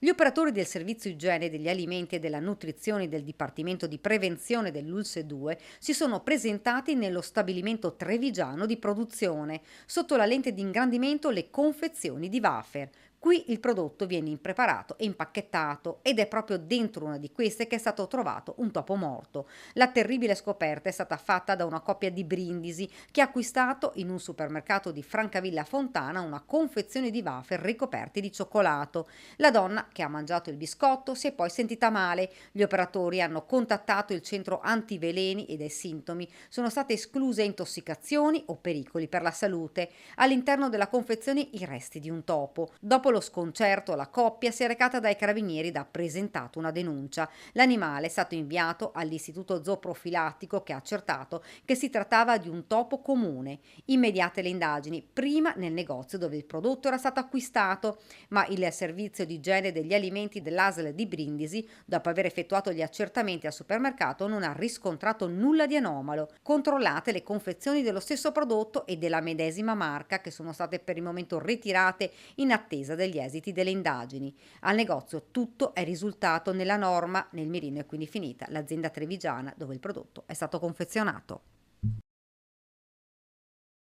Gli operatori del servizio igiene degli alimenti e della nutrizione del Dipartimento di Prevenzione dell'ULSE 2 si sono presentati nello stabilimento trevigiano di produzione, sotto la lente di ingrandimento le confezioni di wafer. Qui il prodotto viene impreparato e impacchettato ed è proprio dentro una di queste che è stato trovato un topo morto. La terribile scoperta è stata fatta da una coppia di Brindisi che ha acquistato in un supermercato di Francavilla Fontana una confezione di wafer ricoperti di cioccolato. La donna, che ha mangiato il biscotto, si è poi sentita male. Gli operatori hanno contattato il centro antiveleni e dai sintomi sono state escluse intossicazioni o pericoli per la salute. All'interno della confezione i resti di un topo. Dopo lo sconcerto, la coppia si è recata dai carabinieri ed ha presentato una denuncia. L'animale è stato inviato all'istituto zooprofilattico che ha accertato che si trattava di un topo comune. Immediate le indagini, prima nel negozio dove il prodotto era stato acquistato, ma il servizio di igiene degli alimenti dell'ASL di Brindisi, dopo aver effettuato gli accertamenti al supermercato, non ha riscontrato nulla di anomalo. Controllate le confezioni dello stesso prodotto e della medesima marca che sono state per il momento ritirate in attesa degli esiti delle indagini. Al negozio tutto è risultato nella norma, nel mirino è quindi finita l'azienda trevigiana dove il prodotto è stato confezionato.